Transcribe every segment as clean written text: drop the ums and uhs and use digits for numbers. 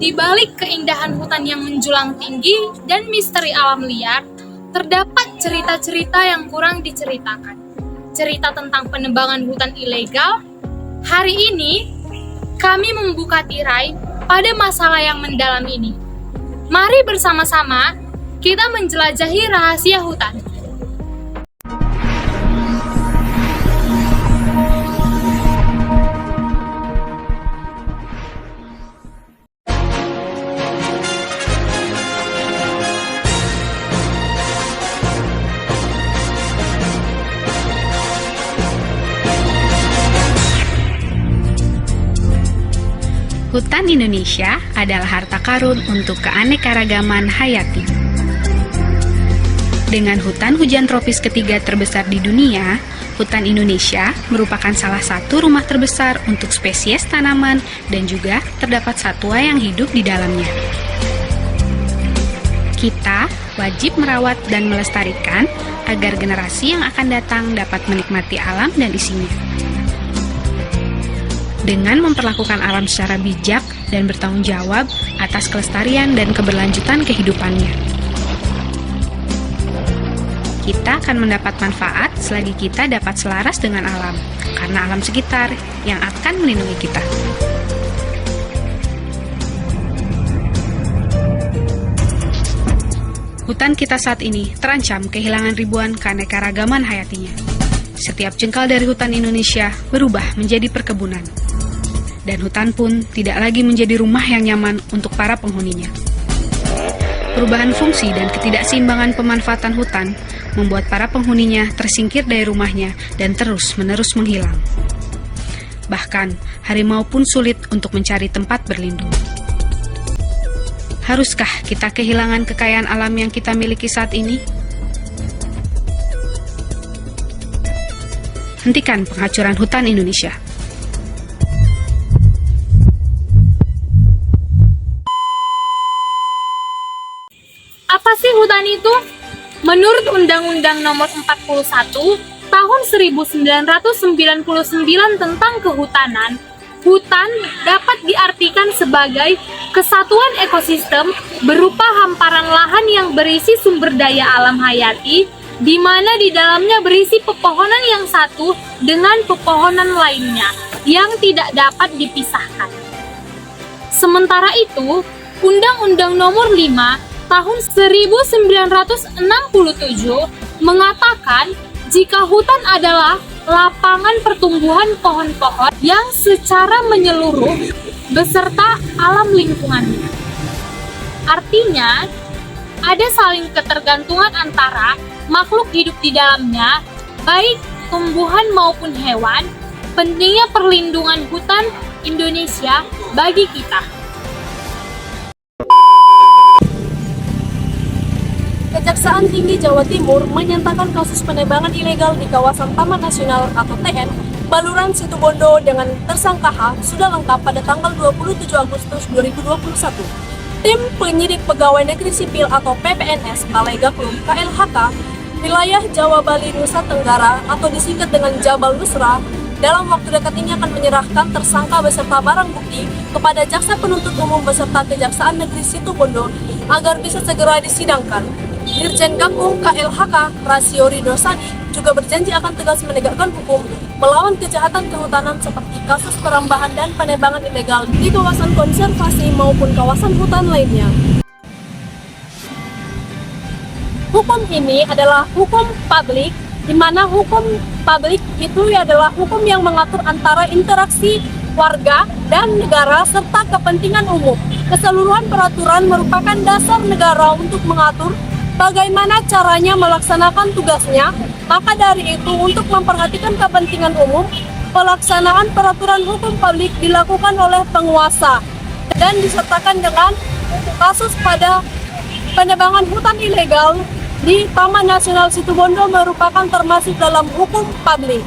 Di balik keindahan hutan yang menjulang tinggi dan misteri alam liar, terdapat cerita-cerita yang kurang diceritakan. Cerita tentang penebangan hutan ilegal. Hari ini, kami membuka tirai pada masalah yang mendalam ini. Mari bersama-sama kita menjelajahi rahasia hutan. Hutan Indonesia adalah harta karun untuk keanekaragaman hayati. Dengan hutan hujan tropis ketiga terbesar di dunia, hutan Indonesia merupakan salah satu rumah terbesar untuk spesies tanaman dan juga terdapat satwa yang hidup di dalamnya. Kita wajib merawat dan melestarikan agar generasi yang akan datang dapat menikmati alam dan isinya. Dengan memperlakukan alam secara bijak dan bertanggung jawab atas kelestarian dan keberlanjutan kehidupannya. Kita akan mendapat manfaat selagi kita dapat selaras dengan alam, karena alam sekitar yang akan melindungi kita. Hutan kita saat ini terancam kehilangan ribuan keanekaragaman hayatinya. Setiap jengkal dari hutan Indonesia berubah menjadi perkebunan. Dan hutan pun tidak lagi menjadi rumah yang nyaman untuk para penghuninya. Perubahan fungsi dan ketidakseimbangan pemanfaatan hutan membuat para penghuninya tersingkir dari rumahnya dan terus-menerus menghilang. Bahkan, harimau pun sulit untuk mencari tempat berlindung. Haruskah kita kehilangan kekayaan alam yang kita miliki saat ini? Hentikan penghancuran hutan Indonesia. Apa sih hutan itu? Menurut Undang-Undang Nomor 41 Tahun 1999 tentang Kehutanan, hutan dapat diartikan sebagai kesatuan ekosistem berupa hamparan lahan yang berisi sumber daya alam hayati, di mana di dalamnya berisi pepohonan yang satu dengan pepohonan lainnya yang tidak dapat dipisahkan. Sementara itu, Undang-Undang Nomor 5 Tahun 1967 mengatakan jika hutan adalah lapangan pertumbuhan pohon-pohon yang secara menyeluruh beserta alam lingkungannya. Artinya, ada saling ketergantungan antara makhluk hidup di dalamnya, baik tumbuhan maupun hewan. Pentingnya perlindungan hutan Indonesia bagi kita. Kejaksaan Tinggi Jawa Timur menyatakan kasus penebangan ilegal di kawasan Taman Nasional atau TN Baluran Situbondo dengan tersangka H sudah lengkap pada tanggal 27 Agustus 2021. Tim penyidik Pegawai Negeri Sipil atau PPNS Balai Gakum KLHK wilayah Jawa Bali Nusa Tenggara atau disingkat dengan Jabal Nusra dalam waktu dekat ini akan menyerahkan tersangka beserta barang bukti kepada Jaksa Penuntut Umum beserta Kejaksaan Negeri Situbondo agar bisa segera disidangkan. Dirjen Gakum KLHK Rasio Ridosani juga berjanji akan tegas menegakkan hukum melawan kejahatan kehutanan seperti kasus perambahan dan penebangan ilegal di kawasan konservasi maupun kawasan hutan lainnya. Hukum ini adalah hukum publik, di mana hukum publik itu adalah hukum yang mengatur antara interaksi warga dan negara serta kepentingan umum. Keseluruhan peraturan merupakan dasar negara untuk mengatur bagaimana caranya melaksanakan tugasnya. Maka dari itu, untuk memperhatikan kepentingan umum, pelaksanaan peraturan hukum publik dilakukan oleh penguasa dan disertakan dengan kasus pada penebangan hutan ilegal di Taman Nasional Situbondo merupakan termasuk dalam hukum publik.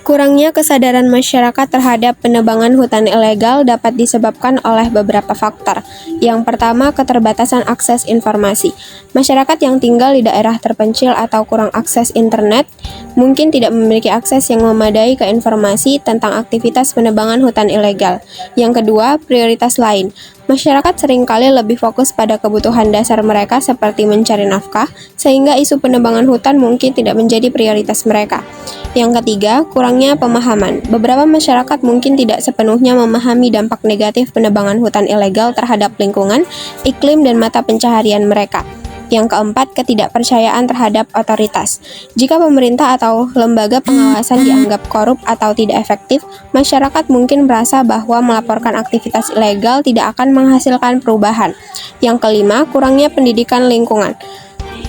Kurangnya kesadaran masyarakat terhadap penebangan hutan ilegal dapat disebabkan oleh beberapa faktor. Yang pertama, keterbatasan akses informasi. Masyarakat yang tinggal di daerah terpencil atau kurang akses internet mungkin tidak memiliki akses yang memadai ke informasi tentang aktivitas penebangan hutan ilegal. Yang kedua, prioritas lain. Masyarakat seringkali lebih fokus pada kebutuhan dasar mereka seperti mencari nafkah, sehingga isu penebangan hutan mungkin tidak menjadi prioritas mereka. Yang ketiga, kurangnya pemahaman. Beberapa masyarakat mungkin tidak sepenuhnya memahami dampak negatif penebangan hutan ilegal terhadap lingkungan, iklim, dan mata pencaharian mereka. Yang keempat, ketidakpercayaan terhadap otoritas. Jika pemerintah atau lembaga pengawasan dianggap korup atau tidak efektif, masyarakat mungkin merasa bahwa melaporkan aktivitas ilegal tidak akan menghasilkan perubahan. Yang kelima, kurangnya pendidikan lingkungan.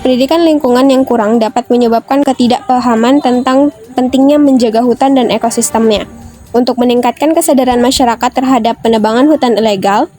Pendidikan lingkungan yang kurang dapat menyebabkan ketidakpahaman tentang pentingnya menjaga hutan dan ekosistemnya. Untuk meningkatkan kesadaran masyarakat terhadap penebangan hutan ilegal,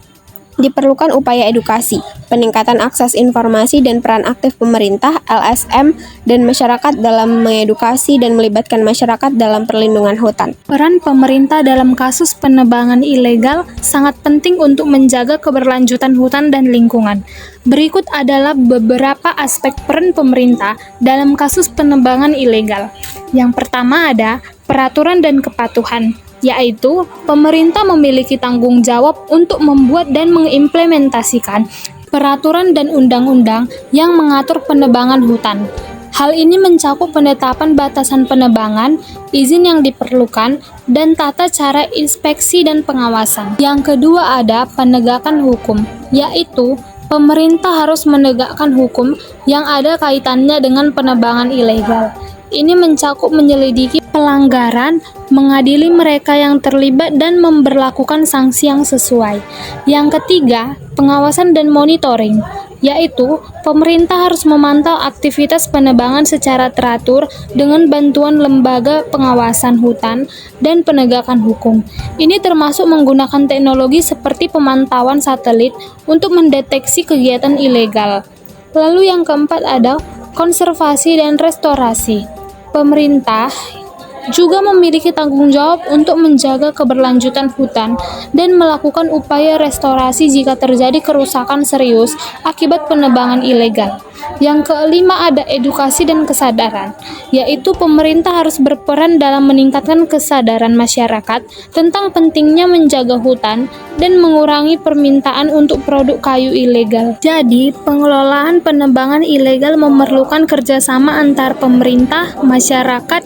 diperlukan upaya edukasi, peningkatan akses informasi dan peran aktif pemerintah, LSM, dan masyarakat dalam mengedukasi dan melibatkan masyarakat dalam perlindungan hutan. Peran pemerintah dalam kasus penebangan ilegal sangat penting untuk menjaga keberlanjutan hutan dan lingkungan. Berikut adalah beberapa aspek peran pemerintah dalam kasus penebangan ilegal. Yang pertama ada peraturan dan kepatuhan, yaitu pemerintah memiliki tanggung jawab untuk membuat dan mengimplementasikan peraturan dan undang-undang yang mengatur penebangan hutan. Hal ini mencakup penetapan batasan penebangan, izin yang diperlukan, dan tata cara inspeksi dan pengawasan. Yang kedua ada penegakan hukum, yaitu pemerintah harus menegakkan hukum yang ada kaitannya dengan penebangan ilegal. Ini mencakup menyelidiki pelanggaran, mengadili mereka yang terlibat, dan memberlakukan sanksi yang sesuai. Yang ketiga, pengawasan dan monitoring, yaitu pemerintah harus memantau aktivitas penebangan secara teratur dengan bantuan lembaga pengawasan hutan dan penegakan hukum. Ini termasuk menggunakan teknologi seperti pemantauan satelit untuk mendeteksi kegiatan ilegal. Lalu yang keempat ada konservasi dan restorasi. Pemerintah juga memiliki tanggung jawab untuk menjaga keberlanjutan hutan dan melakukan upaya restorasi jika terjadi kerusakan serius akibat penebangan ilegal. Yang kelima ada edukasi dan kesadaran, yaitu pemerintah harus berperan dalam meningkatkan kesadaran masyarakat tentang pentingnya menjaga hutan dan mengurangi permintaan untuk produk kayu ilegal. Jadi, pengelolaan penebangan ilegal memerlukan kerjasama antar pemerintah, masyarakat,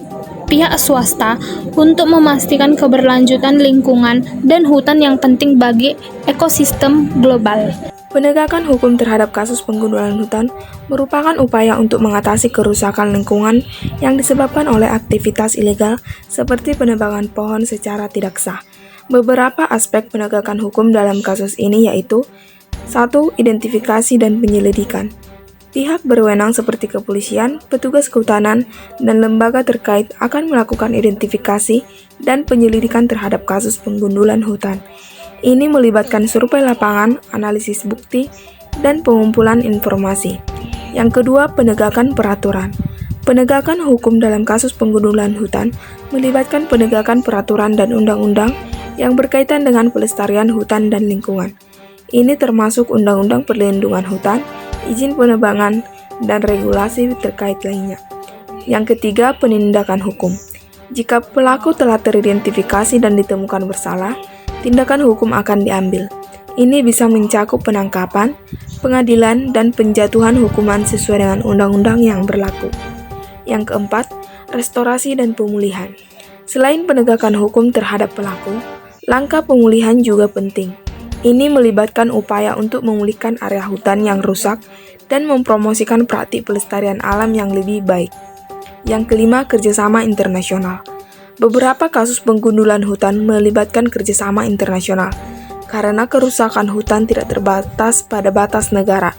pihak swasta untuk memastikan keberlanjutan lingkungan dan hutan yang penting bagi ekosistem global. Penegakan hukum terhadap kasus penggundulan hutan merupakan upaya untuk mengatasi kerusakan lingkungan yang disebabkan oleh aktivitas ilegal seperti penebangan pohon secara tidak sah. Beberapa aspek penegakan hukum dalam kasus ini yaitu 1. Identifikasi dan penyelidikan. Pihak berwenang seperti kepolisian, petugas kehutanan, dan lembaga terkait akan melakukan identifikasi dan penyelidikan terhadap kasus penggundulan hutan. Ini melibatkan survei lapangan, analisis bukti, dan pengumpulan informasi. Yang kedua, penegakan peraturan. Penegakan hukum dalam kasus penggundulan hutan melibatkan penegakan peraturan dan undang-undang yang berkaitan dengan pelestarian hutan dan lingkungan. Ini termasuk Undang-Undang Perlindungan Hutan, izin penebangan, dan regulasi terkait lainnya. Yang ketiga, penindakan hukum. Jika pelaku telah teridentifikasi dan ditemukan bersalah, tindakan hukum akan diambil. Ini bisa mencakup penangkapan, pengadilan, dan penjatuhan hukuman sesuai dengan undang-undang yang berlaku. Yang keempat, restorasi dan pemulihan. Selain penegakan hukum terhadap pelaku, langkah pemulihan juga penting. Ini melibatkan upaya untuk memulihkan area hutan yang rusak dan mempromosikan praktik pelestarian alam yang lebih baik. Yang kelima, kerjasama internasional. Beberapa kasus penggundulan hutan melibatkan kerjasama internasional, karena kerusakan hutan tidak terbatas pada batas negara.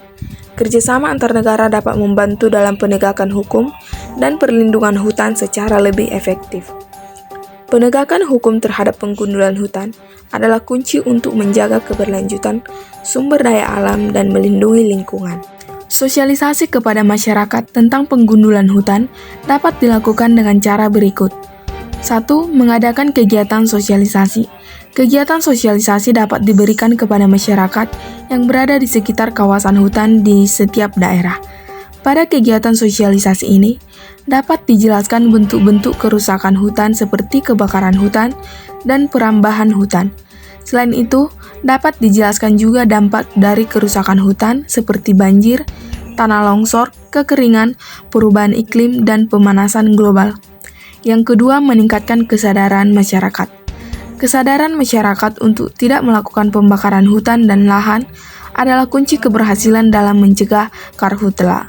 Kerjasama antar negara dapat membantu dalam penegakan hukum dan perlindungan hutan secara lebih efektif. Penegakan hukum terhadap penggundulan hutan adalah kunci untuk menjaga keberlanjutan sumber daya alam dan melindungi lingkungan. Sosialisasi kepada masyarakat tentang penggundulan hutan dapat dilakukan dengan cara berikut. 1. Mengadakan kegiatan sosialisasi. Kegiatan sosialisasi dapat diberikan kepada masyarakat yang berada di sekitar kawasan hutan di setiap daerah. Pada kegiatan sosialisasi ini, dapat dijelaskan bentuk-bentuk kerusakan hutan seperti kebakaran hutan dan perambahan hutan. Selain itu, dapat dijelaskan juga dampak dari kerusakan hutan seperti banjir, tanah longsor, kekeringan, perubahan iklim, dan pemanasan global. Yang kedua, meningkatkan kesadaran masyarakat. Kesadaran masyarakat untuk tidak melakukan pembakaran hutan dan lahan adalah kunci keberhasilan dalam mencegah karhutla.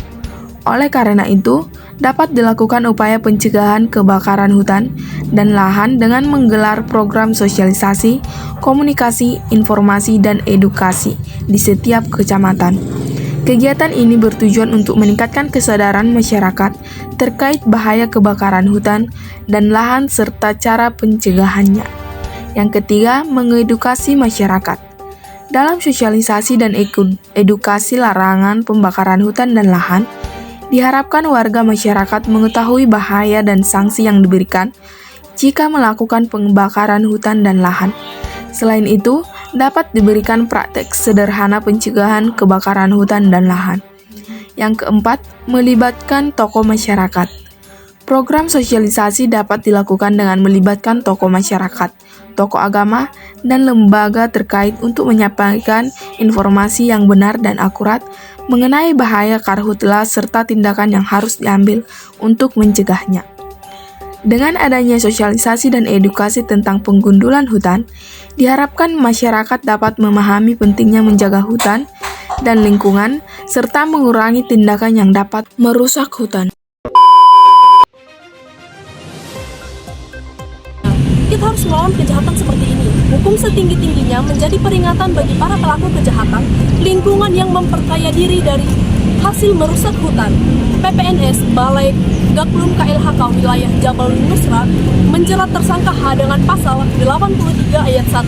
Oleh karena itu, dapat dilakukan upaya pencegahan kebakaran hutan dan lahan dengan menggelar program sosialisasi, komunikasi, informasi, dan edukasi di setiap kecamatan. Kegiatan ini bertujuan untuk meningkatkan kesadaran masyarakat terkait bahaya kebakaran hutan dan lahan serta cara pencegahannya. Yang ketiga, mengedukasi masyarakat. Dalam sosialisasi dan edukasi larangan pembakaran hutan dan lahan, diharapkan warga masyarakat mengetahui bahaya dan sanksi yang diberikan jika melakukan pembakaran hutan dan lahan. Selain itu, dapat diberikan praktek sederhana pencegahan kebakaran hutan dan lahan. Yang keempat, melibatkan tokoh masyarakat. Program sosialisasi dapat dilakukan dengan melibatkan tokoh masyarakat, tokoh agama, dan lembaga terkait untuk menyampaikan informasi yang benar dan akurat mengenai bahaya karhutla serta tindakan yang harus diambil untuk mencegahnya. Dengan adanya sosialisasi dan edukasi tentang penggundulan hutan, diharapkan masyarakat dapat memahami pentingnya menjaga hutan dan lingkungan, serta mengurangi tindakan yang dapat merusak hutan. Kita harus melawan kejahatan seperti ini. Hukum setinggi-tingginya menjadi peringatan bagi para pelaku kejahatan lingkungan yang memperkaya diri dari hasil merusak hutan. PPNS Balai Gaklum KLHK wilayah Jabal Nusra menjerat tersangka H dengan pasal 83 ayat 1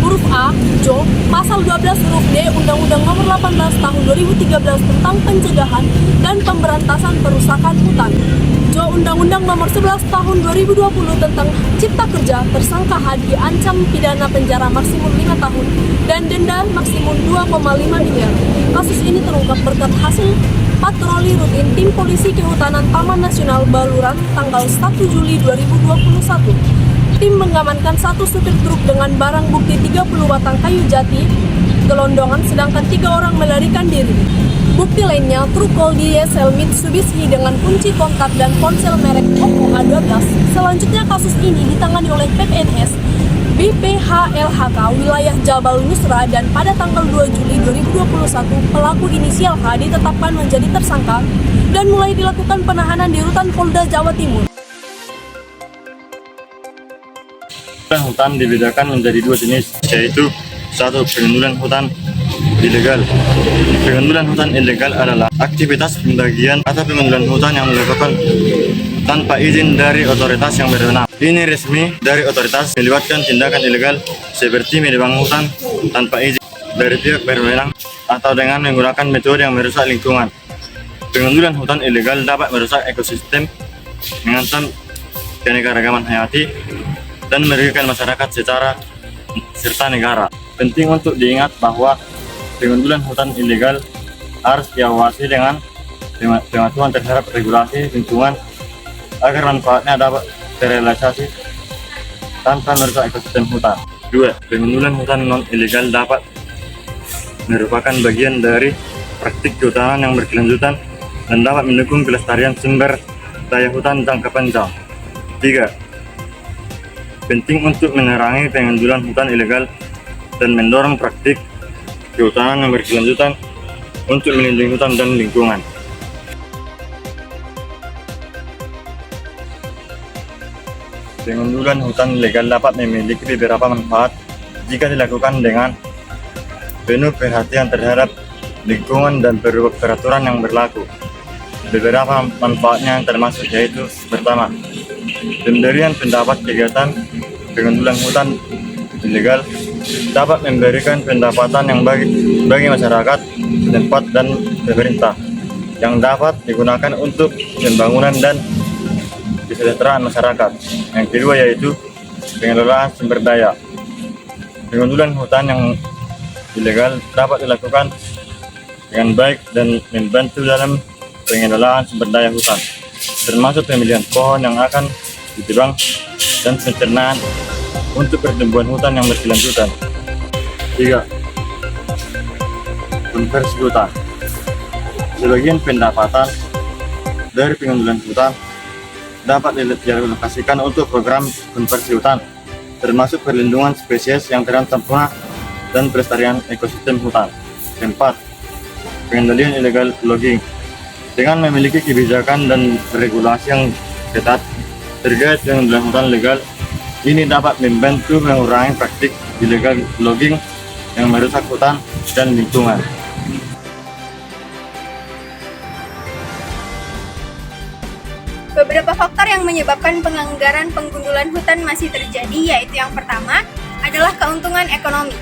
huruf A, Jo, pasal 12 huruf D Undang-Undang Nomor 18 Tahun 2013 tentang pencegahan dan pemberantasan perusakan hutan. Jo Undang-Undang Nomor 11 Tahun 2020 tentang Cipta Kerja, tersangka H diancam pidana penjara maksimum 5 tahun dan denda maksimum 2,5 miliar. Kasus ini terungkap berkat hasil patroli rutin tim polisi kehutanan Taman Nasional Baluran tanggal 1 Juli 2021. Tim mengamankan satu supir truk dengan barang bukti 30 batang kayu jati gelondongan, sedangkan 3 orang melarikan diri. Bukti lainnya, truk Gold diesel Mitsubishi dengan kunci kontak dan ponsel merek Oppo A12. Selanjutnya kasus ini ditangani oleh PPNS BPHLHK wilayah Jabal Nusra dan pada tanggal 2 Juli 2021 pelaku inisial H ditetapkan menjadi tersangka dan mulai dilakukan penahanan di Rutan Polda Jawa Timur. Hutan dibedakan menjadi 2 jenis, yaitu 1. Pengundulan hutan ilegal. Pengundulan hutan ilegal adalah aktivitas pembagian atau pengundulan hutan yang dilakukan tanpa izin dari otoritas yang berwenang. Ini resmi dari otoritas melibatkan tindakan ilegal seperti menebang hutan tanpa izin dari pihak berwenang atau dengan menggunakan metode yang merusak lingkungan. Pengundulan hutan ilegal dapat merusak ekosistem, mengancam keanekaragaman hayati, dan merugikan masyarakat serta negara. Penting untuk diingat bahwa pengundulan hutan ilegal harus diawasi dengan pematuhan terhadap regulasi lingkungan agar manfaatnya dapat terrealisasi tanpa merusak ekosistem hutan. 2. Pengundulan hutan non-ilegal dapat merupakan bagian dari praktik kehutanan yang berkelanjutan dan dapat mendukung kelestarian sumber daya hutan jangka panjang. 3. Penting untuk menerangi pengundulan hutan ilegal dan mendorong praktik kehutanan yang berkelanjutan untuk melindungi hutan dan lingkungan. Pengundulan hutan ilegal dapat memiliki beberapa manfaat jika dilakukan dengan penuh perhatian terhadap lingkungan dan peraturan yang berlaku. Beberapa manfaatnya termasuk yaitu: pertama, pemberian pendapat kegiatan pengundulan hutan ilegal dapat memberikan pendapatan yang bagi masyarakat setempat dan pemerintah yang dapat digunakan untuk pembangunan dan kesejahteraan masyarakat. Yang kedua yaitu pengelolaan sumber daya. Pengundulan hutan yang ilegal dapat dilakukan dengan baik dan membantu dalam pengelolaan sumber daya hutan, termasuk pemilihan pohon yang akan ditebang dan pencernaan untuk pertumbuhan hutan yang berkelanjutan. 3. Konversi hutan. Sebagian pendapatan dari pengundulan hutan dapat dialokasikan untuk program konversi hutan, termasuk perlindungan spesies yang terancam punah dan pelestarian ekosistem hutan. 4. Pengendalian illegal logging. Dengan memiliki kebijakan dan regulasi yang ketat terkait pengendalian hutan legal, ini dapat membantu mengurangi praktik illegal logging yang merusak hutan dan lingkungan. Beberapa faktor yang menyebabkan pelanggaran penggundulan hutan masih terjadi, yaitu yang pertama adalah keuntungan ekonomi.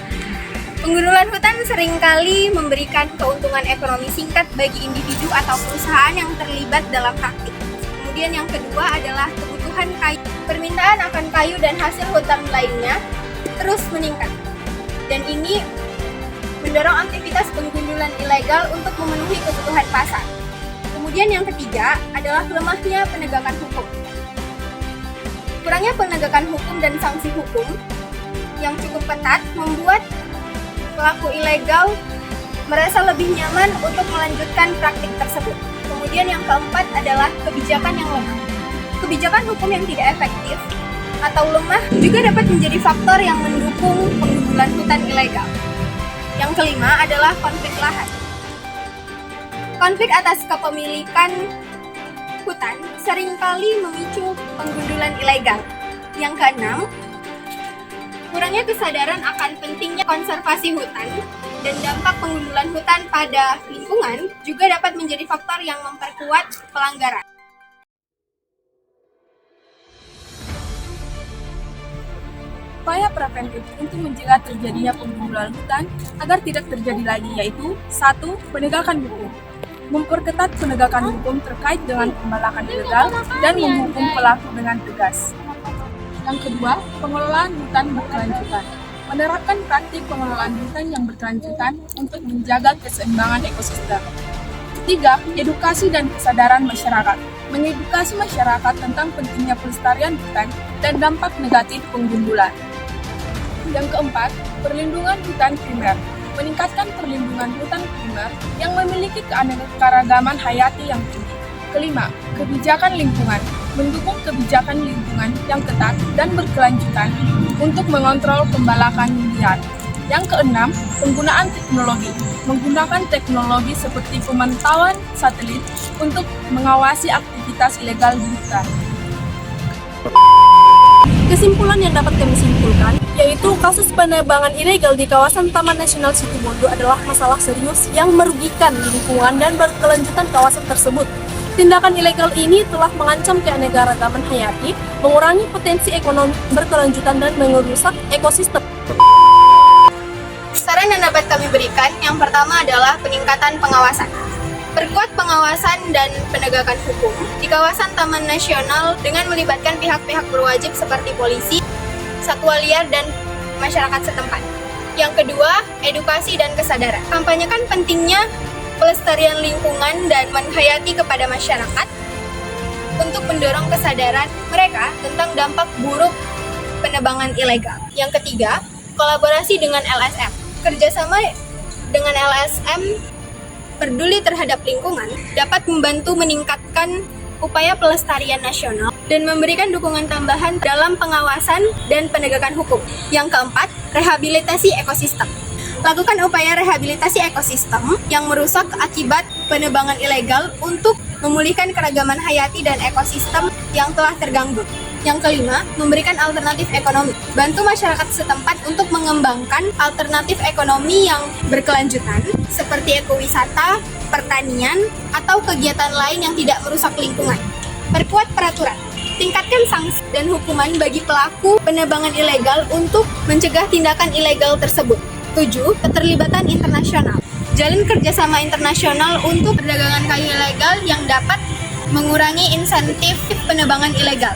Penggundulan hutan seringkali memberikan keuntungan ekonomi singkat bagi individu atau perusahaan yang terlibat dalam praktik. Kemudian yang kedua adalah kebutuhan kayu. Permintaan akan kayu dan hasil hutan lainnya terus meningkat. Dan ini mendorong aktivitas penggundulan ilegal untuk memenuhi kebutuhan pasar. Kemudian yang ketiga adalah lemahnya penegakan hukum. Kurangnya penegakan hukum dan sanksi hukum yang cukup ketat membuat pelaku ilegal merasa lebih nyaman untuk melanjutkan praktik tersebut. Kemudian yang keempat adalah kebijakan yang lemah. Kebijakan hukum yang tidak efektif atau lemah juga dapat menjadi faktor yang mendukung penggundulan hutan ilegal. Yang kelima adalah konflik lahan. Konflik atas kepemilikan hutan seringkali memicu penggundulan ilegal. Yang keenam, kurangnya kesadaran akan pentingnya konservasi hutan dan dampak penggundulan hutan pada lingkungan juga dapat menjadi faktor yang memperkuat pelanggaran. Upaya preventif untuk mencegah terjadinya penggundulan hutan agar tidak terjadi lagi yaitu 1. Penegakan hukum. Memperketat penegakan hukum terkait dengan pembalakan ilegal dan menghukum pelaku dengan tegas. Yang kedua, pengelolaan hutan berkelanjutan. Menerapkan praktik pengelolaan hutan yang berkelanjutan untuk menjaga keseimbangan ekosistem. Ketiga, edukasi dan kesadaran masyarakat. Mengedukasi masyarakat tentang pentingnya pelestarian hutan dan dampak negatif penggundulan. Yang keempat, perlindungan hutan primer. Meningkatkan perlindungan hutan primer yang memiliki keanekaragaman hayati yang tinggi. Kelima, kebijakan lingkungan. Mendukung kebijakan lingkungan yang ketat dan berkelanjutan untuk mengontrol pembalakan liar. Yang keenam, penggunaan teknologi. Menggunakan teknologi seperti pemantauan satelit untuk mengawasi aktivitas ilegal di hutan. Kesimpulan yang dapat kami simpulkan yaitu kasus penebangan ilegal di kawasan Taman Nasional Situbondo adalah masalah serius yang merugikan lingkungan dan berkelanjutan kawasan tersebut. Tindakan ilegal ini telah mengancam keanekaragaman hayati, mengurangi potensi ekonomi berkelanjutan dan merusak ekosistem. Saran yang dapat kami berikan, yang pertama adalah peningkatan pengawasan. Perkuat pengawasan dan penegakan hukum di kawasan Taman Nasional dengan melibatkan pihak-pihak berwajib seperti polisi, satwa liar, dan masyarakat setempat. Yang kedua, edukasi dan kesadaran. Kampanyekan pentingnya pelestarian lingkungan dan menghayati kepada masyarakat untuk mendorong kesadaran mereka tentang dampak buruk penebangan ilegal. Yang ketiga, kolaborasi dengan LSM. Kerjasama dengan LSM peduli terhadap lingkungan dapat membantu meningkatkan upaya pelestarian nasional dan memberikan dukungan tambahan dalam pengawasan dan penegakan hukum. Yang keempat, rehabilitasi ekosistem. Lakukan upaya rehabilitasi ekosistem yang merusak akibat penebangan ilegal untuk memulihkan keragaman hayati dan ekosistem yang telah terganggu. Yang kelima, memberikan alternatif ekonomi. Bantu masyarakat setempat untuk mengembangkan alternatif ekonomi yang berkelanjutan seperti ekowisata, pertanian, atau kegiatan lain yang tidak merusak lingkungan. Perkuat peraturan. Tingkatkan sanksi dan hukuman bagi pelaku penebangan ilegal untuk mencegah tindakan ilegal tersebut. 7. Keterlibatan internasional. Jalin kerjasama internasional untuk perdagangan kayu ilegal yang dapat mengurangi insentif penebangan ilegal.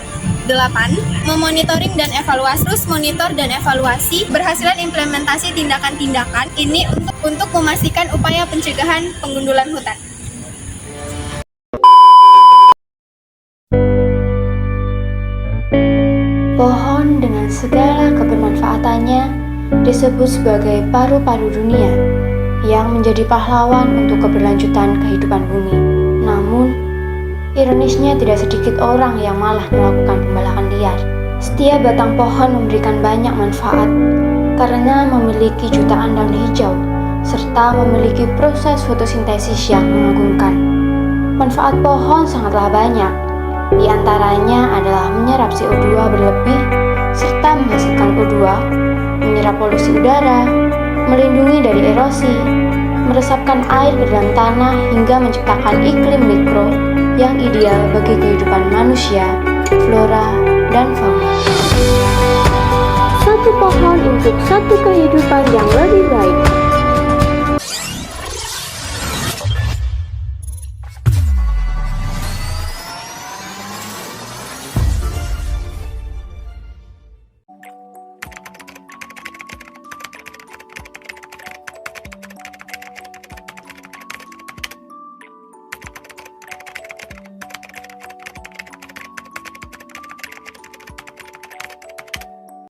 8. Memonitoring dan evaluasi. Terus monitor dan evaluasi berhasilan implementasi tindakan-tindakan ini untuk memastikan upaya pencegahan pengundulan hutan. Pohon dengan segala kebermanfaatannya disebut sebagai paru-paru dunia yang menjadi pahlawan untuk keberlanjutan kehidupan bumi. Namun, ironisnya tidak sedikit orang yang malah melakukan pembalakan liar. Setiap batang pohon memberikan banyak manfaat karena memiliki jutaan daun hijau serta memiliki proses fotosintesis yang mengagumkan. Manfaat pohon sangatlah banyak. Di antaranya adalah menyerap CO2 berlebih serta menghasilkan O2, menyerap polusi udara, melindungi dari erosi, meresapkan air ke dalam tanah hingga menciptakan iklim mikro yang ideal bagi kehidupan manusia, flora, dan fauna. Satu pohon untuk satu kehidupan yang lebih baik.